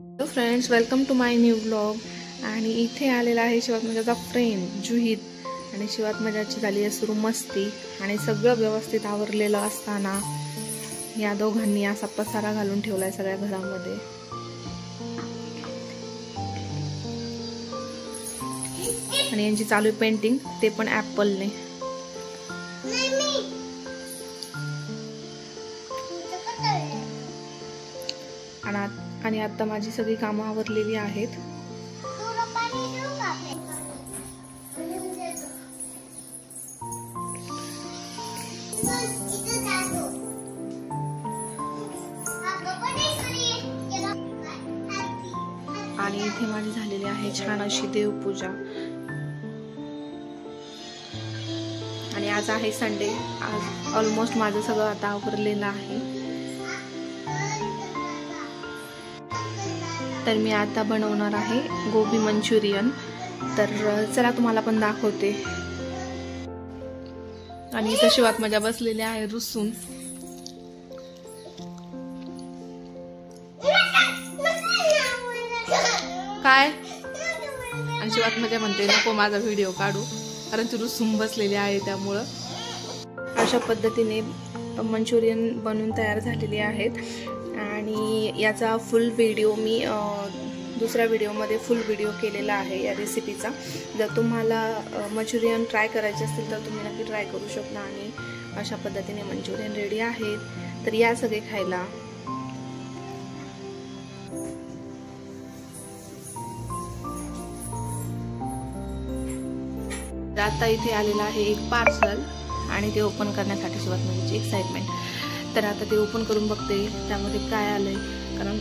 Hello friends, welcome to my new blog. आणि इथे आलेला आहे शिवात्मजाचा फ्रेंड जुहित. आणि शिवात्मजाची झाली आहे सुरू मस्ती. आणि सगळं व्यवस्थित आवरलेलं असताना या दोघांनी असा पसारा घालून ठेवलाय सगळ्या घरामध्ये. आणि यांची चालू आहे पेंटिंग, ते पण ॲपलने. आणि आता माझी सगळी कामं आवरलेली आहेत. आणि इथे माझी झालेली आहे छान अशी देवपूजा. आणि आज आहे संडे. आज ऑलमोस्ट माझं सगळं आता आवरलेलं आहे. तर मी आता बनवणार आहे गोबी मंचुरियन. तर चला तुम्हाला पण दाखवते. आणि इथं शिवात्मजा बसलेल्या आहे रुसून. काय? आणि शिवात्मजा म्हणते नको माझा व्हिडिओ काढू, कारण ती रुसून बसलेली आहे. त्यामुळं अशा पद्धतीने मंचुरियन बनवून तयार झालेली आहेत. आणि याचा फुल व्हिडिओ मी दुसऱ्या व्हिडिओमध्ये फुल व्हिडिओ केलेला आहे या रेसिपीचा. जर तुम्हाला मंचुरियन ट्राय करायचे असतील तर तुम्ही नक्की ट्राय करू शकता. आणि अशा पद्धतीने मंचुरियन रेडी आहेत. तर या सगळे खायला. आता इथे आलेला आहे एक पार्सल आणि ते ओपन करण्यासाठी शिवात्मजाची एक्साइटमेंट. तर आता ते ओपन करून बघते त्यामध्ये काय आलंय. कारण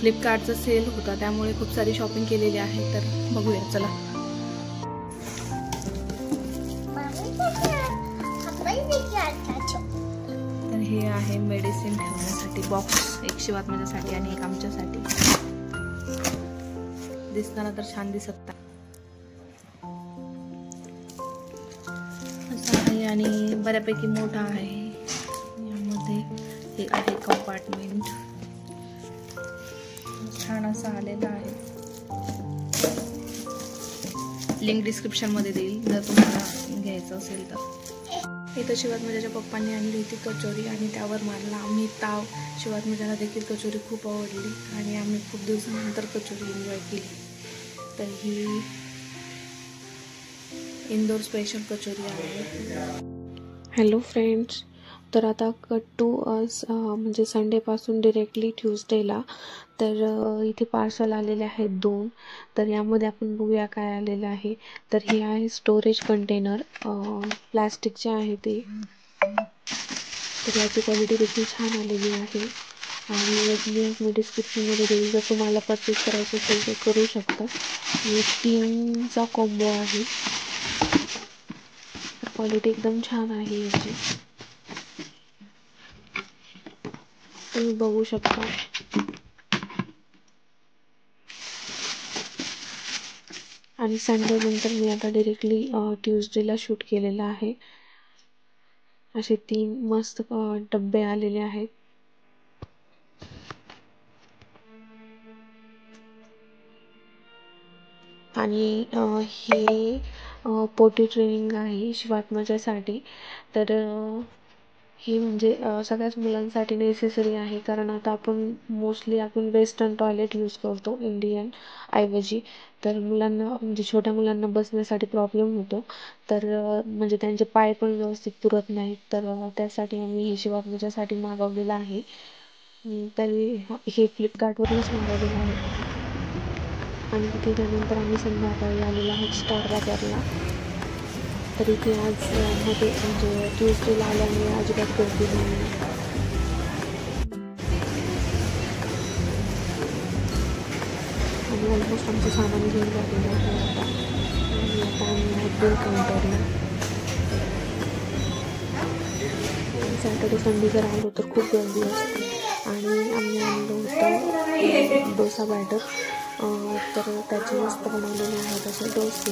फ्लिपकार्टचा सेल होता त्यामुळे खूप सारी शॉपिंग केलेली आहे. तर बघूया चला. तर हे आहे मेडिसिन ठेवण्यासाठी बॉक्स, एक शिवात्मजासाठी आणि एक आमच्यासाठी. दिसताना तर छान दिसत असं आहे आणि बऱ्यापैकी मोठा आहे. यामध्ये हे आहे कंपार्टमेंट. छान असं आलेलं आहे. लिंक डिस्क्रिप्शन मध्ये देईल जर तुम्हाला घ्यायचं असेल तर. इथं शिवात्मजाच्या पप्पांनी आणली होती कचोरी आणि त्यावर मारला आम्ही ताव. शिवात्मजाला देखील कचोरी खूप आवडली आणि आम्ही खूप दिवसानंतर कचोरी एन्जॉय केली. तर ही इंदोर स्पेशल कचोरी आहे. हॅलो फ्रेंड्स, तर आता कट टू आज म्हणजे संडेपासून डिरेक्टली ट्यूजडेला. तर इथे पार्सल आलेले आहेत 2. तर यामध्ये आपण बघूया काय आलेलं आहे. तर हे आहे स्टोरेज कंटेनर, प्लॅस्टिकचे आहे ते. तर याची क्वालिटी देखील छान आलेली आहे. आणि याची मी डिस्क्रिप्शनमध्ये देईल. जर तुम्हाला परचेस करायचं असेल तर करू शकता. आणि 3चा कॉम्बो आहे. क्वालिटी एकदम छान आहे याची, तुम्ही बघू शकता. आणि संडे नंतर मी आता डिरेक्टली ट्यूजडेला शूट केलेला आहे. असे 3 मस्त डब्बे आलेले आहेत. आणि हे पोटी ट्रेनिंग आहे शिवात्मजासाठी. तर ही म्हणजे सगळ्याच मुलांसाठी नेसेसरी आहे. कारण आता आपण मोस्टली वेस्टर्न टॉयलेट यूज करतो इंडियन ऐवजी. तर मुलांना म्हणजे छोट्या मुलांना बसण्यासाठी प्रॉब्लेम होतो. तर म्हणजे त्यांचे पाय पण व्यवस्थित पुरत नाहीत. तर त्यासाठी आम्ही हे शिवात्मजासाठी मागवलेलं आहे. तरी हे फ्लिपकार्टवरूनच मागवलेलं आहे. आणि तिथे त्यानंतर आम्ही संध्याकाळी आलेलो आहोत स्टार बाजारला. तर इथे आज मध्ये म्हणजे ट्यूजडेला आल्यामुळे अजिबात गर्दी नाही. आणि ऑलमोस्ट आमचं सामान घेऊन झालेलं आहे आता. आणि आता आम्ही आहोत बिल काउंटरला. सॅटर्डे संडे जर आलो तर खूप गर्दी असते. आणि आम्ही आणलं होतं डोसा बॅटर. तर त्याचे मस्त बनवलेले आहेत असे डोसे.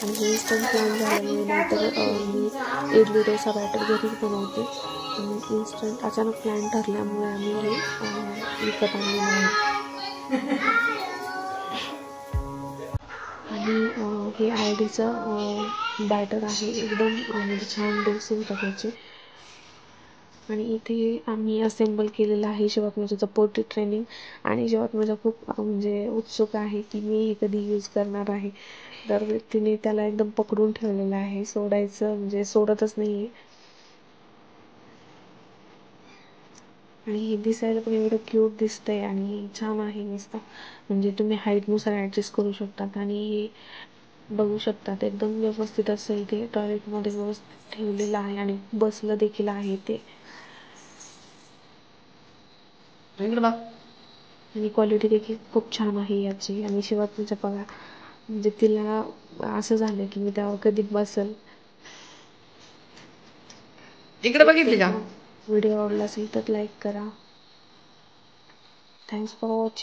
आणि हे इन्स्टंट प्लॅन झाल्यामुळे नंतर मी इडली डोसा बॅटर घरीच बनवते. आणि इन्स्टंट अचानक प्लॅन ठरल्यामुळे आम्ही हे विकत आणलेलं आहे. हे आयडीचं बॅटर आहे, एकदम म्हणजे छान ड्रेसिंग प्रकारचे. आणि इथे आम्ही असेंबल केलेलं आहे शिवात्मजाचं पोर्ट्रेट ट्रेनिंग. आणि शिवात्मजा खूप म्हणजे उत्सुक आहे की मी हे कधी यूज करणार आहे. तर तिने त्याला एकदम पकडून ठेवलेलं आहे, सोडायचं म्हणजे सोडतच नाही. आणि हे दिसायला पण एवढं क्यूट दिसतंय आणि छान आहे मस्त. म्हणजे तुम्ही हाईटनुसार ॲडजस्ट करू शकतात. आणि बघू शकतात एकदम व्यवस्थित असं इथे टॉयलेटमध्ये व्यवस्थित ठेवलेलं आहे आणि बसलं देखील आहे ते. आणि क्वालिटी देखील खूप छान आहे याची. आणि शिवात्मजा बघा, म्हणजे तिला असं झालं की मी तेव्हा कधी बसल. इकडे बघितली का? व्हिडिओ आवडला असेल तर लाईक करा. Thanks for watching.